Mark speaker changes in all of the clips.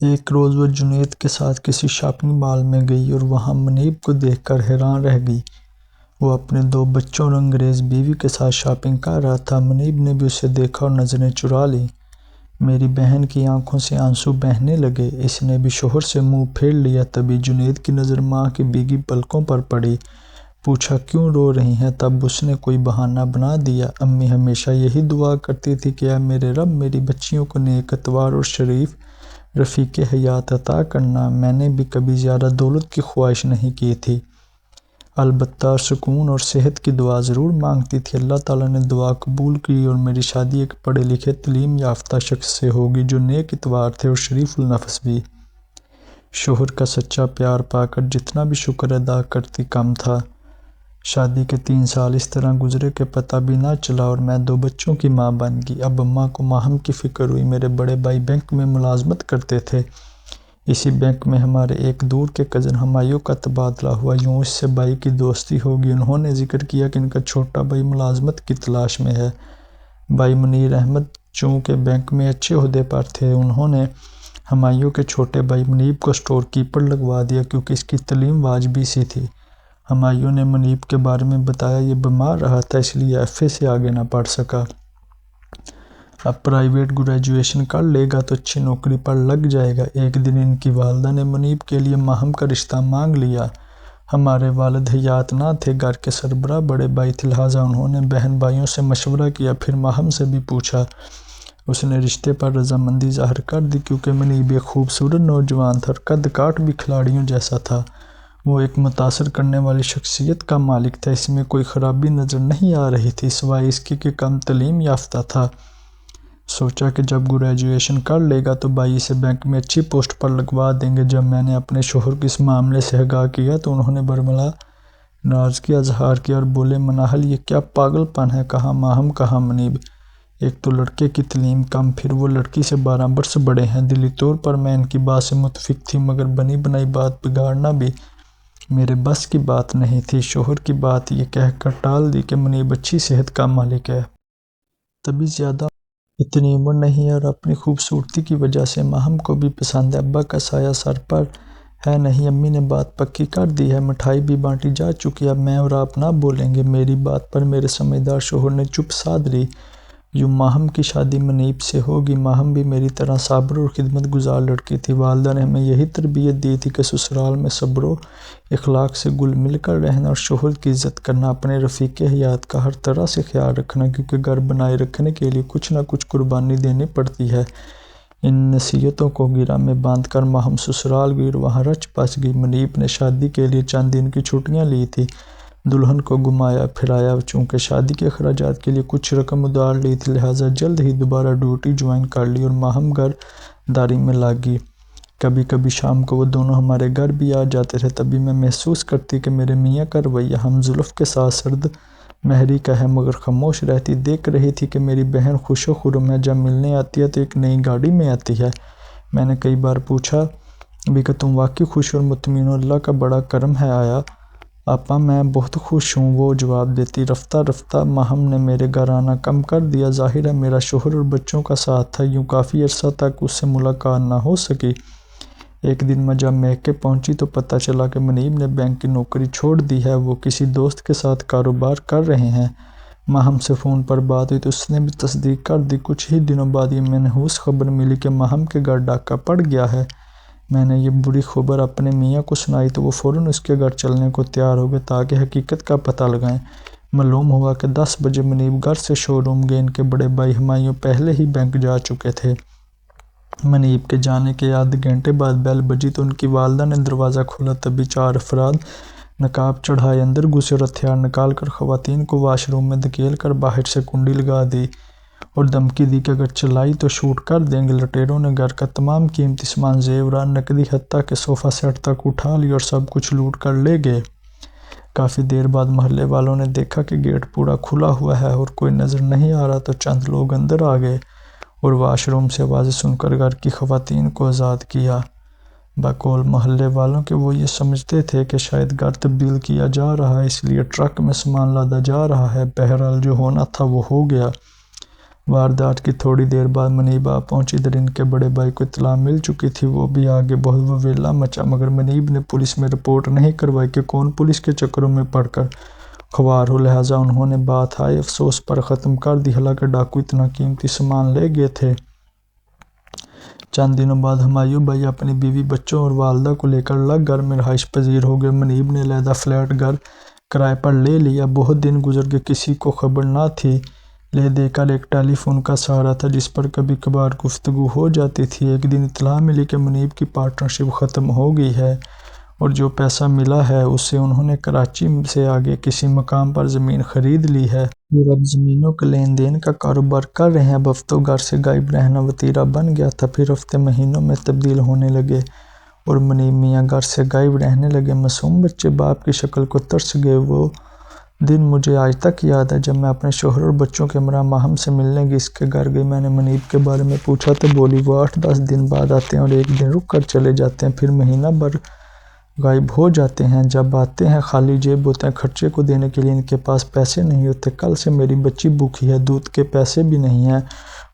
Speaker 1: ایک روز وہ جنید کے ساتھ کسی شاپنگ مال میں گئی اور وہاں منیب کو دیکھ کر حیران رہ گئی۔ وہ اپنے 2 بچوں اور انگریز بیوی کے ساتھ شاپنگ کر رہا تھا۔ منیب نے بھی اسے دیکھا اور نظریں چرا لیں۔ میری بہن کی آنکھوں سے آنسو بہنے لگے۔ اس نے بھی شوہر سے منہ پھیر لیا۔ تبھی جنید کی نظر ماں کی بھیگی پلکوں پر پڑی۔ پوچھا کیوں رو رہی ہیں؟ تب اس نے کوئی بہانہ بنا دیا۔ امی ہمیشہ یہی دعا کرتی تھی کہ اے میرے رب میری بچیوں کو نیک اتوار اور شریف رفیق حیات عطا کرنا۔ میں نے بھی کبھی زیادہ دولت کی خواہش نہیں کی تھی، البتہ سکون اور صحت کی دعا ضرور مانگتی تھی۔ اللہ تعالیٰ نے دعا قبول کی اور میری شادی ایک پڑھے لکھے تعلیم یافتہ شخص سے ہوگی جو نیک اتوار تھے اور شریف النفس بھی۔ شوہر کا سچا پیار پا کر جتنا بھی شکر ادا کرتی کم تھا۔ شادی کے 3 سال اس طرح گزرے کہ پتہ بھی نہ چلا اور میں 2 بچوں کی ماں بن گئی۔ اب اماں کو ماہم کی فکر ہوئی۔ میرے بڑے بھائی بینک میں ملازمت کرتے تھے۔ اسی بینک میں ہمارے ایک دور کے کزن ہمایوں کا تبادلہ ہوا۔ یوں اس سے بھائی کی دوستی ہوگی۔ انہوں نے ذکر کیا کہ ان کا چھوٹا بھائی ملازمت کی تلاش میں ہے۔ بھائی منیر احمد چونکہ بینک میں اچھے عہدے پر تھے، انہوں نے ہمایوں کے چھوٹے بھائی منیب کو اسٹور کیپر لگوا دیا کیونکہ اس کی تعلیم واجبی سی تھی۔ ہمایوں نے منیب کے بارے میں بتایا یہ بیمار رہا تھا اس لیے FA سے آگے نہ پڑھ سکا۔ اب پرائیویٹ گریجویشن کر لے گا تو اچھی نوکری پر لگ جائے گا۔ ایک دن ان کی والدہ نے منیب کے لیے ماہم کا رشتہ مانگ لیا۔ ہمارے والد حیات نہ تھے، گھر کے سربراہ بڑے بھائی تھے، لہٰذا انہوں نے بہن بھائیوں سے مشورہ کیا، پھر ماہم سے بھی پوچھا۔ اس نے رشتے پر رضامندی ظاہر کر دی کیونکہ منیب ایک خوبصورت نوجوان تھا اور قد کاٹ بھی کھلاڑیوں جیسا تھا۔ وہ ایک متاثر کرنے والی شخصیت کا مالک تھا۔ اس میں کوئی خرابی نظر نہیں آ رہی تھی سوائے اس کی کہ کم تعلیم یافتہ تھا۔ سوچا کہ جب گریجویشن کر لے گا تو بھائی اسے بینک میں اچھی پوسٹ پر لگوا دیں گے۔ جب میں نے اپنے شوہر کو اس معاملے سے آگاہ کیا تو انہوں نے برملا ناراضگی اظہار کیا اور بولے مناہل یہ کیا پاگل پن ہے، کہاں ماہم کہاں منیب۔ ایک تو لڑکے کی تعلیم کم، پھر وہ لڑکی سے 12 برس بڑے ہیں۔ دلی طور پر میں ان کی بات سے متفق تھی مگر بنی بنائی بات بگاڑنا بھی میرے بس کی بات نہیں تھی۔ شوہر کی بات یہ کہہ کر ٹال دی کہ منیب اچھی صحت کا مالک ہے، تبھی زیادہ اتنی عمر نہیں ہے اور اپنی خوبصورتی کی وجہ سے ماہم کو بھی پسند ہے۔ ابا کا سایہ سر پر ہے نہیں۔ امی نے بات پکی کر دی ہے، مٹھائی بھی بانٹی جا چکی، اب میں اور آپ نہ بولیں گے۔ میری بات پر میرے سمجھدار شوہر نے چپ سادھ لی۔ یوں ماہم کی شادی منیب سے ہوگی۔ ماہم بھی میری طرح صابر اور خدمت گزار لڑکی تھی۔ والدہ نے ہمیں یہی تربیت دی تھی کہ سسرال میں صبر و اخلاق سے گل مل کر رہنا اور شوہر کی عزت کرنا، اپنے رفیق حیات کا ہر طرح سے خیال رکھنا کیونکہ گھر بنائے رکھنے کے لیے کچھ نہ کچھ قربانی دینی پڑتی ہے۔ ان نصیحتوں کو گرہ میں باندھ کر ماہم سسرال گئی اور وہاں رچ بس گئی۔ منیب نے شادی کے لیے چند دن کی چھٹیاں لی تھی۔ دلہن کو گھمایا پھرایا۔ چونکہ شادی کے اخراجات کے لیے کچھ رقم ادھار لی تھی لہٰذا جلد ہی دوبارہ ڈیوٹی جوائن کر لی اور ماہم گھر داری میں لگ گئی۔ کبھی کبھی شام کو وہ دونوں ہمارے گھر بھی آ جاتے تھے۔ تبھی میں محسوس کرتی کہ میرے میاں کا رویہ ہم زلف کے ساتھ سرد مہری کا ہے مگر خاموش رہتی۔ دیکھ رہی تھی کہ میری بہن خوش و خرم ہے، جب ملنے آتی ہے تو ایک نئی گاڑی میں آتی ہے۔ میں نے کئی بار پوچھا بھی کہ تم واقعی خوش اور مطمئن ہو؟ اللہ کا بڑا کرم ہے آیا آپا میں بہت خوش ہوں، وہ جواب دیتی۔ رفتہ رفتہ ماہم نے میرے گھر آنا کم کر دیا۔ ظاہر ہے میرا شوہر اور بچوں کا ساتھ تھا، یوں کافی عرصہ تک اس سے ملاقات نہ ہو سکی۔ ایک دن میں جب میکے پہنچی تو پتہ چلا کہ منیب نے بینک کی نوکری چھوڑ دی ہے، وہ کسی دوست کے ساتھ کاروبار کر رہے ہیں۔ ماہم سے فون پر بات ہوئی تو اس نے بھی تصدیق کر دی۔ کچھ ہی دنوں بعد یہ منحوس خبر ملی کہ ماہم کے گھر ڈاکہ پڑ گیا ہے۔ میں نے یہ بری خبر اپنے میاں کو سنائی تو وہ فوراً اس کے گھر چلنے کو تیار ہو گئے تاکہ حقیقت کا پتہ لگائیں۔ معلوم ہوا کہ 10 بجے منیب گھر سے شو روم گئے۔ ان کے بڑے بھائی ہمایوں پہلے ہی بینک جا چکے تھے۔ منیب کے جانے کے آدھے گھنٹے بعد بیل بجی تو ان کی والدہ نے دروازہ کھولا۔ تبھی 4 افراد نقاب چڑھائے اندر گھسے اور ہتھیار نکال کر خواتین کو واش روم میں دھکیل کر باہر سے کنڈی لگا دی اور دھمکی دی کہ اگر چلائی تو شوٹ کر دیں گے۔ لٹیروں نے گھر کا تمام قیمتی سامان، زیورات، نقدی حتیٰ کہ صوفہ سیٹ تک اٹھا لیا اور سب کچھ لوٹ کر لے گئے۔ کافی دیر بعد محلے والوں نے دیکھا کہ گیٹ پورا کھلا ہوا ہے اور کوئی نظر نہیں آ رہا تو چند لوگ اندر آ گئے اور واش روم سے آوازیں سن کر گھر کی خواتین کو آزاد کیا۔ بقول محلے والوں کے وہ یہ سمجھتے تھے کہ شاید گھر تبدیل کیا جا رہا ہے اس لیے ٹرک میں سامان لادا جا رہا ہے۔ بہرحال جو ہونا تھا وہ ہو گیا۔ واردات کی تھوڑی دیر بعد منیب آ پہنچی۔ ادھر ان کے بڑے بھائی کو اطلاع مل چکی تھی، وہ بھی آگے بہت وویلا مچا، مگر منیب نے پولیس میں رپورٹ نہیں کروائی کہ کون پولیس کے چکروں میں پڑ کر خوار ہو، لہٰذا انہوں نے بات ہائے افسوس پر ختم کر دی۔ حالانکہ ڈاکو اتنا قیمتی سامان لے گئے تھے۔ چند دنوں بعد ہمایوں بھائی اپنی بیوی، بچوں اور والدہ کو لے کر الگ گھر میں رہائش پذیر ہو گئے۔ منیب نے علیحدہ فلیٹ گھر کرائے پر لے لیا۔ بہت دن گزر گئے، کسی کو خبر نہ تھی۔ لے دے کر ایک ٹیلی فون کا سہارا تھا جس پر کبھی کبھار گفتگو ہو جاتی تھی۔ ایک دن اطلاع ملی کہ منیب کی پارٹنرشپ ختم ہو گئی ہے اور جو پیسہ ملا ہے اس سے انہوں نے کراچی سے آگے کسی مقام پر زمین خرید لی ہے۔ اور اب زمینوں کے لین دین کا کاروبار کر رہے ہیں۔ اب ہفتوں گھر سے غائب رہنا وتیرہ بن گیا تھا، پھر ہفتے مہینوں میں تبدیل ہونے لگے اور منیب میاں گھر سے غائب رہنے لگے۔ معصوم بچے باپ کی شکل کو ترس گئے۔ وہ دن مجھے آج تک یاد ہے جب میں اپنے شوہر اور بچوں کے ہمراہ ماہم سے ملنے اس کے گھر گئی۔ میں نے منیب کے بارے میں پوچھا تو بولی وہ 8-10 دن بعد آتے ہیں اور ایک دن رک کر چلے جاتے ہیں، پھر مہینہ بھر غائب ہو جاتے ہیں۔ جب آتے ہیں خالی جیب ہوتے ہیں، خرچے کو دینے کے لیے ان کے پاس پیسے نہیں ہوتے۔ کل سے میری بچی بھوکی ہے، دودھ کے پیسے بھی نہیں ہیں۔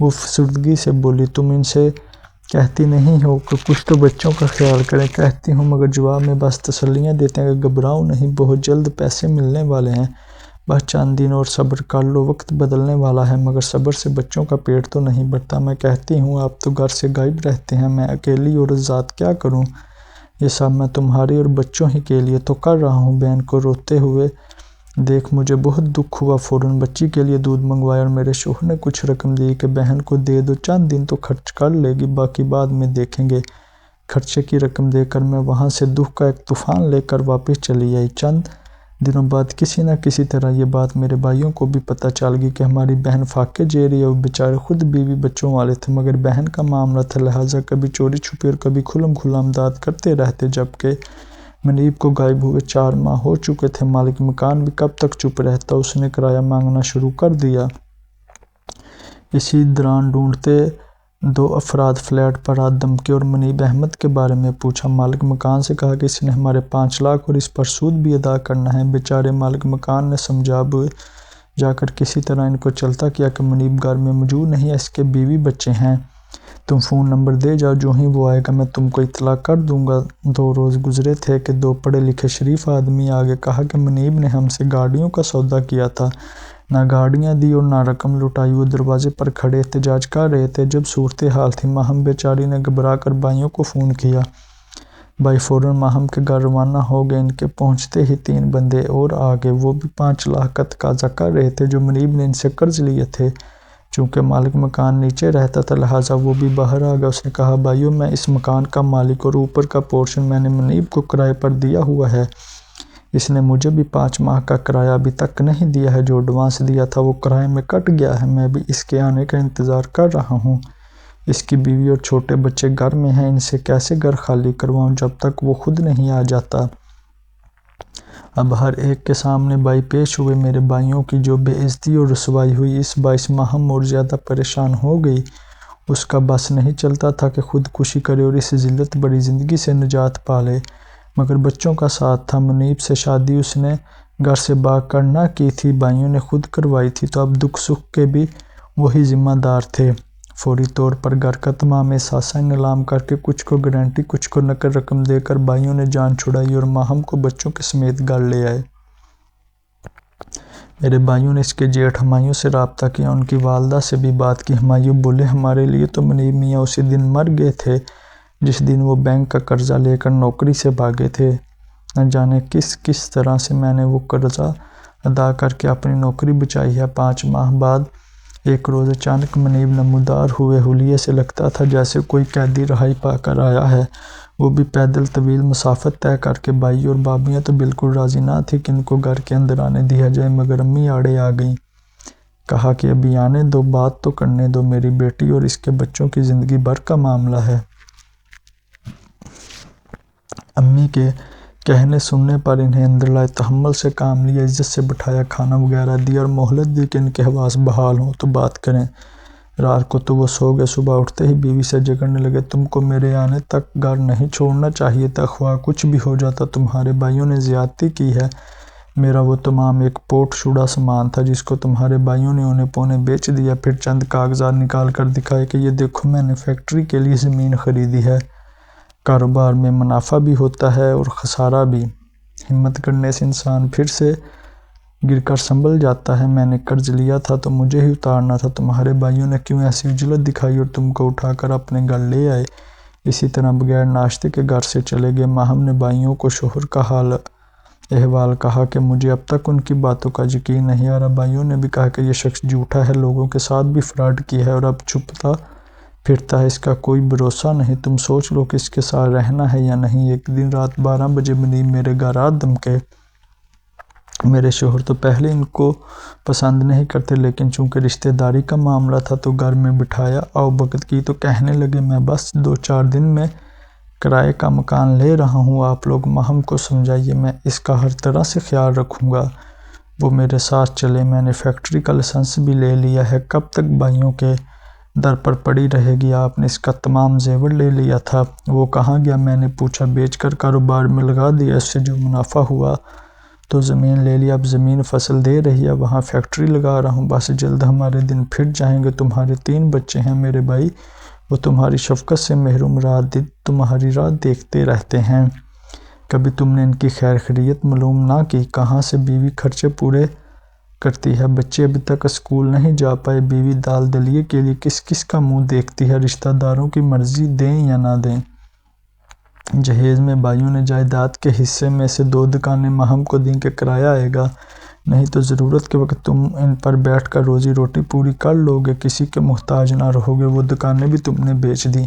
Speaker 1: وہ فسردگی سے بولی، تم ان سے کہتی نہیں ہو کہ کچھ تو بچوں کا خیال کریں؟ کہتی ہوں، مگر جواب میں بس تسلیاں دیتے ہیں کہ گھبراؤ نہیں، بہت جلد پیسے ملنے والے ہیں، بس چند دن اور صبر کر لو، وقت بدلنے والا ہے۔ مگر صبر سے بچوں کا پیٹ تو نہیں بھرتا۔ میں کہتی ہوں آپ تو گھر سے غائب رہتے ہیں، میں اکیلی عورت ذات کیا کروں؟ یہ سب میں تمہارے اور بچوں ہی کے لیے تو کر رہا ہوں۔ بہن کو روتے ہوئے دیکھ مجھے بہت دکھ ہوا، فوراً بچی کے لیے دودھ منگوایا اور میرے شوہر نے کچھ رقم دی کہ بہن کو دے دو، چند دن تو خرچ کر لے گی، باقی بعد میں دیکھیں گے۔ خرچے کی رقم دے کر میں وہاں سے دکھ کا ایک طوفان لے کر واپس چلی آئی۔ چند دنوں بعد کسی نہ کسی طرح یہ بات میرے بھائیوں کو بھی پتہ چل گئی کہ ہماری بہن فاقے جیری ہے۔ وہ بیچارے خود بیوی بچوں والے تھے، مگر بہن کا معاملہ تھا، لہٰذا کبھی چوری چھپی اور کبھی کھلم کھلا امداد کرتے رہتے۔ جبکہ منیب کو غائب ہوئے 4 ماہ ہو چکے تھے۔ مالک مکان بھی کب تک چپ رہتا، اس نے کرایہ مانگنا شروع کر دیا۔ اسی دوران ڈھونڈتے 2 افراد فلیٹ پر آ دھمکے اور منیب احمد کے بارے میں پوچھا۔ مالک مکان سے کہا کہ اس نے ہمارے 5 لاکھ اور اس پر سود بھی ادا کرنا ہے۔ بیچارے مالک مکان نے سمجھا بجھا کر کسی طرح ان کو چلتا کیا کہ منیب گھر میں موجود نہیں ہے، اس کے بیوی بچے ہیں، تم فون نمبر دے جاؤ، جو ہی وہ آئے گا میں تم کو اطلاع کر دوں گا۔ 2 روز گزرے تھے کہ 2 پڑھے لکھے شریف آدمی آگے کہا کہ منیب نے ہم سے گاڑیوں کا سودا کیا تھا، نہ گاڑیاں دی اور نہ رقم لوٹائی۔ وہ دروازے پر کھڑے احتجاج کر رہے تھے۔ جب صورتحال تھی، ماہم بیچاری نے گھبرا کر بھائیوں کو فون کیا۔ بھائی فوراً ماہم کے گھر روانہ ہو گئے۔ ان کے پہنچتے ہی 3 بندے اور آ گئے، وہ بھی 5 لاکھ کا تقاضا کر رہے تھے جو منیب نے ان سے قرض لیے تھے۔ چونکہ مالک مکان نیچے رہتا تھا لہٰذا وہ بھی باہر آ گیا۔ اس نے کہا بھائیو، میں اس مکان کا مالک اور اوپر کا پورشن میں نے منیب کو کرائے پر دیا ہوا ہے۔ اس نے مجھے بھی 5 ماہ کا کرایہ ابھی تک نہیں دیا ہے، جو ایڈوانس دیا تھا وہ کرائے میں کٹ گیا ہے۔ میں بھی اس کے آنے کا انتظار کر رہا ہوں۔ اس کی بیوی اور چھوٹے بچے گھر میں ہیں، ان سے کیسے گھر خالی کرواؤں جب تک وہ خود نہیں آ جاتا۔ اب ہر ایک کے سامنے بھائی پیش ہوئے۔ میرے بھائیوں کی جو بے عزتی اور رسوائی ہوئی، اس باعث ماہم اور زیادہ پریشان ہو گئی۔ اس کا بس نہیں چلتا تھا کہ خودکشی کرے اور اس ذلت بھری زندگی سے نجات پا لے، مگر بچوں کا ساتھ تھا۔ منیب سے شادی اس نے گھر سے بھاگ کر نہ کی تھی، بھائیوں نے خود کروائی تھی، تو اب دکھ سکھ کے بھی وہی ذمہ دار تھے۔ فوری طور پر گھر کا تمام اثاثہ نیلام کر کے کچھ کو گارنٹی کچھ کو نقد رقم دے کر بھائیوں نے جان چھڑائی اور ماہم کو بچوں کے سمیت گھر لے آئے۔ میرے بھائیوں نے اس کے جیٹھ ہمایوں سے رابطہ کیا، ان کی والدہ سے بھی بات کی۔ ہمایوں بولے ہمارے لیے تو منیب میاں اسی دن مر گئے تھے جس دن وہ بینک کا قرضہ لے کر نوکری سے بھاگے تھے۔ نہ جانے کس طرح سے میں نے وہ قرضہ ادا کر کے اپنی نوکری بچائی ہے۔ 5 ماہ بعد ایک روز اچانک منیب نمودار ہوئے، حلیے سے لگتا تھا جیسے کوئی قیدی رہائی پا کر آیا ہے، وہ بھی پیدل طویل مسافت طے کر کے۔ بھائی اور بھابیاں تو بالکل راضی نہ تھی کہ ان کو گھر کے اندر آنے دیا جائے، مگر امی آڑے آ گئیں۔ کہا کہ ابھی آنے دو، بات تو کرنے دو، میری بیٹی اور اس کے بچوں کی زندگی بھر کا معاملہ ہے۔ امی کے کہنے سننے پر انہیں اندر لائے، تحمل سے کام لیا، عزت سے بٹھایا، کھانا وغیرہ دیا اور مہلت دی کہ ان کے حواس بحال ہوں تو بات کریں۔ رات کو تو وہ سو گئے، صبح اٹھتے ہی بیوی سے جھگڑنے لگے، تم کو میرے آنے تک گھر نہیں چھوڑنا چاہیے تھا، خواہ کچھ بھی ہو جاتا، تمہارے بھائیوں نے زیادتی کی ہے، میرا وہ تمام ایک پوٹ شدہ سامان تھا جس کو تمہارے بھائیوں نے اونے پونے بیچ دیا۔ پھر چند کاغذات نکال کر دکھائے کہ یہ دیکھو میں نے فیکٹری کے لیے زمین خریدی ہے۔ کاروبار میں منافع بھی ہوتا ہے اور خسارہ بھی۔ ہمت کرنے سے انسان پھر سے گر کر سنبھل جاتا ہے۔ میں نے قرض لیا تھا تو مجھے ہی اتارنا تھا۔ تمہارے بھائیوں نے کیوں ایسی عجلت دکھائی اور تم کو اٹھا کر اپنے گھر لے آئے؟ اسی طرح بغیر ناشتے کے گھر سے چلے گئے۔ ماہم نے بھائیوں کو شوہر کا حال احوال کہا کہ مجھے اب تک ان کی باتوں کا یقین نہیں آ رہا۔ بھائیوں نے بھی کہا کہ یہ شخص جھوٹا ہے، لوگوں کے ساتھ بھی فراڈ کیا ہے اور اب چھپتا پھرتا ہے، اس کا کوئی بھروسہ نہیں۔ تم سوچ لو کہ اس کے ساتھ رہنا ہے یا نہیں۔ ایک دن رات 12 بجے منیب میرے گھر آ دھمکے۔ میرے شوہر تو پہلے ان کو پسند نہیں کرتے، لیکن چونکہ رشتہ داری کا معاملہ تھا تو گھر میں بٹھایا، آؤ بھگت کی تو کہنے لگے میں بس 2-4 دن میں کرائے کا مکان لے رہا ہوں، آپ لوگ ماہم کو سمجھائیے، میں اس کا ہر طرح سے خیال رکھوں گا۔ وہ میرے ساتھ چلے۔ میں نے فیکٹری کا لائسنس بھی لے لیا ہے۔ کب تک بھائیوں کے در پر پڑی رہے گی؟ آپ نے اس کا تمام زیور لے لیا تھا، وہ کہاں گیا؟ میں نے پوچھا۔ بیچ کر کاروبار میں لگا دیا، اس سے جو منافع ہوا تو زمین لے لی، اب زمین فصل دے رہی ہے، وہاں فیکٹری لگا رہا ہوں، بس جلد ہمارے دن پھر جائیں گے۔ تمہارے 3 بچے ہیں میرے بھائی، وہ تمہاری شفقت سے محروم رات دن تمہاری راہ دیکھتے رہتے ہیں، کبھی تم نے ان کی خیر خیریت معلوم نہ کی۔ کہاں سے بیوی خرچے پورے کرتی ہے؟ بچے ابھی تک اسکول نہیں جا پائے، بیوی دال دلیے کے لیے کس کس کا منہ دیکھتی ہے، رشتہ داروں کی مرضی دیں یا نہ دیں۔ جہیز میں بھائیوں نے جائیداد کے حصے میں سے 2 دکانیں ماہم کو دیں کہ کرایہ آئے گا، نہیں تو ضرورت کے وقت تم ان پر بیٹھ کر روزی روٹی پوری کر لو گے، کسی کے محتاج نہ رہو گے۔ وہ دکانیں بھی تم نے بیچ دیں،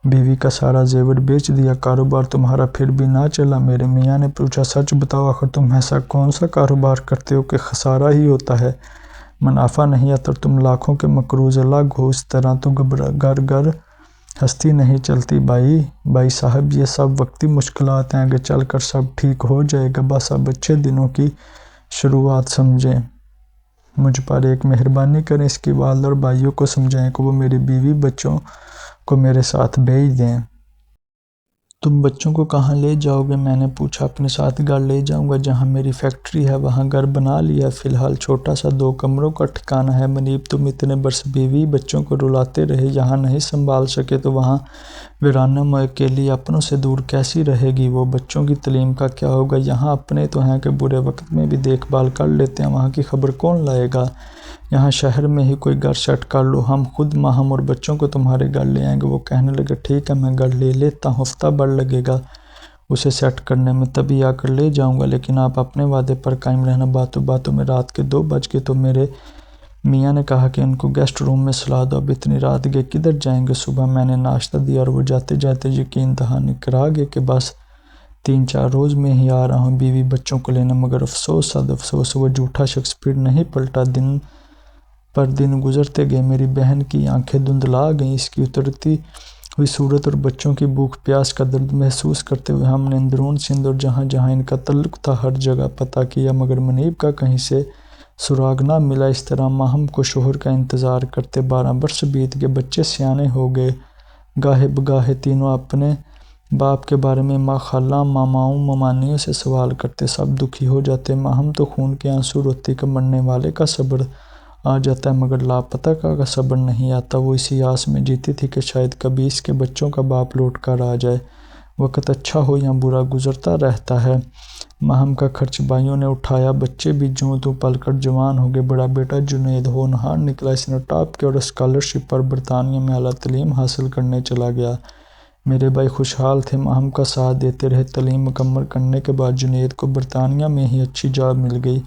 Speaker 1: بیوی کا سارا زیور بیچ دیا، کاروبار تمہارا پھر بھی نہ چلا۔ میرے میاں نے پوچھا، سچ بتاؤ، آخر تم ایسا کون سا کاروبار کرتے ہو کہ خسارہ ہی ہوتا ہے، منافع نہیں آتا اور تم لاکھوں کے مقروض الگ ہو؟ اس طرح تو گھر گھر ہستی نہیں چلتی بھائی صاحب، یہ سب وقتی مشکلات ہیں، آگے چل کر سب ٹھیک ہو جائے گا، بس اب اچھے دنوں کی شروعات سمجھیں۔ مجھ پر ایک مہربانی کریں، اس کی والدہ اور بھائیوں کو سمجھائیں کہ وہ میری بیوی بچوں کو میرے ساتھ بھیج دیں۔ تم بچوں کو کہاں لے جاؤ گے؟ میں نے پوچھا۔ اپنے ساتھ گھر لے جاؤں گا جہاں میری فیکٹری ہے، وہاں گھر بنا لیا ہے، فی الحال چھوٹا سا 2 کمروں کا ٹھکانہ ہے۔ منیب تم اتنے برس بیوی بچوں کو رلاتے رہے، یہاں نہیں سنبھال سکے تو وہاں ویرانوں میں اکیلی اپنوں سے دور کیسی رہے گی؟ وہ بچوں کی تعلیم کا کیا ہوگا؟ یہاں اپنے تو ہیں کہ برے وقت میں بھی دیکھ بھال کر لیتے ہیں، وہاں کی خبر کون لائے گا؟ یہاں شہر میں ہی کوئی گھر سیٹ کر لو، ہم خود ماہم اور بچوں کو تمہارے گھر لے آئیں گے۔ وہ کہنے لگے ٹھیک ہے، میں گھر لے لیتا ہوں، ہفتہ بھر لگے گا اسے سیٹ کرنے میں، تبھی آ کر لے جاؤں گا، لیکن آپ اپنے وعدے پر قائم رہنا۔ باتوں باتوں میں رات کے 2 بج گئے تو میرے میاں نے کہا کہ ان کو گیسٹ روم میں سلا دو، اب اتنی رات گئے کدھر جائیں گے؟ صبح میں نے ناشتہ دیا اور وہ جاتے جاتے یقین دہانی کرا گئے کہ بس 3-4 روز میں ہی آ رہا ہوں بیوی بچوں کو لینے، مگر افسوس صد افسوس، وہ جھوٹا شخص پھر نہیں پلٹا۔ دن پر دن گزرتے گئے، میری بہن کی آنکھیں دھندلا گئیں، اس کی اترتی ہوئی صورت اور بچوں کی بھوک پیاس کا درد محسوس کرتے ہوئے ہم نے اندرون سندھ اور جہاں جہاں ان کا تعلق تھا ہر جگہ پتہ کیا، مگر منیب کا کہیں سے سراغ نہ ملا۔ اس طرح ماہم کو شوہر کا انتظار کرتے 12 برس بیت گئے، بچے سیانے ہو گئے، گاہے بگاہے تینوں اپنے باپ کے بارے میں ماں خالہ ماماؤں ممانیوں سے سوال کرتے، سب دکھی ہو جاتے، ماہم تو خون کے آنسو روتی کہ مرنے والے کا صبر آ جاتا ہے مگر لاپتہ کا صبر نہیں آتا۔ وہ اسی آس میں جیتی تھی کہ شاید کبھی اس کے بچوں کا باپ لوٹ کر آ جائے، وقت اچھا ہو یا برا گزرتا رہتا ہے۔ ماہم کا خرچ بھائیوں نے اٹھایا، بچے بھی جوں توں پل کر جوان ہو گئے۔ بڑا بیٹا جنید ہونہار نکلا، اس نے ٹاپ کیا اور اسکالرشپ پر برطانیہ میں اعلیٰ تعلیم حاصل کرنے چلا گیا۔ میرے بھائی خوشحال تھے، ماہم کا ساتھ دیتے رہے۔ تعلیم مکمل کرنے کے بعد جنید کو برطانیہ میں ہی اچھی جاب مل گئی۔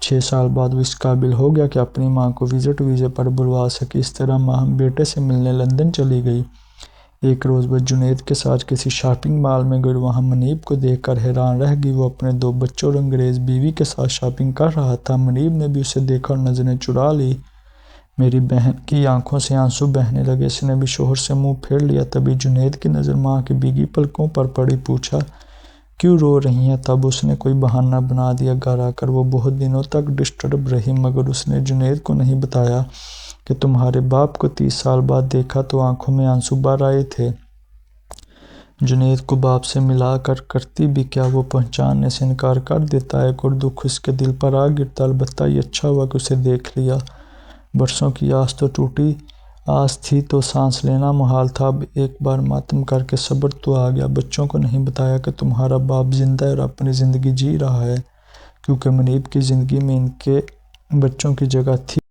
Speaker 1: 6 سال بعد وہ اس قابل ہو گیا کہ اپنی ماں کو وزٹ ویزے پر بلوا سکے۔ اس طرح ماہم بیٹے سے ملنے لندن چلی گئی۔ ایک روز وہ جنید کے ساتھ کسی شاپنگ مال میں گئی اور وہاں منیب کو دیکھ کر حیران رہ گئی۔ وہ اپنے 2 بچوں اور انگریز بیوی کے ساتھ شاپنگ کر رہا تھا۔ منیب نے بھی اسے دیکھا اور نظریں چرا لی۔ میری بہن کی آنکھوں سے آنسو بہنے لگے، اس نے بھی شوہر سے منہ پھیر لیا۔ تبھی جنید کی نظر ماں کی بھیگی پلکوں پر پڑی۔ پوچھا، کیوں رو رہی ہیں؟ تب اس نے کوئی بہانہ بنا دیا۔ گھر آ کر وہ بہت دنوں تک ڈسٹرب رہی، مگر اس نے جنید کو نہیں بتایا کہ تمہارے باپ کو 30 سال بعد دیکھا تو آنکھوں میں آنسو بھر آئے تھے۔ جنید کو باپ سے ملا کر کرتی بھی کیا، وہ پہچاننے سے انکار کر دیتا ہے، ایک اور دکھ اس کے دل پر آ گرتا، البتہ یہ اچھا ہوا کہ اسے دیکھ لیا۔ برسوں کی آس تو ٹوٹی، آس تھی تو سانس لینا محال تھا، اب ایک بار ماتم کر کے صبر تو آ گیا۔ بچوں کو نہیں بتایا کہ تمہارا باپ زندہ ہے اور اپنی زندگی جی رہا ہے، کیونکہ منیب کی زندگی میں ان کے بچوں کی جگہ تھی۔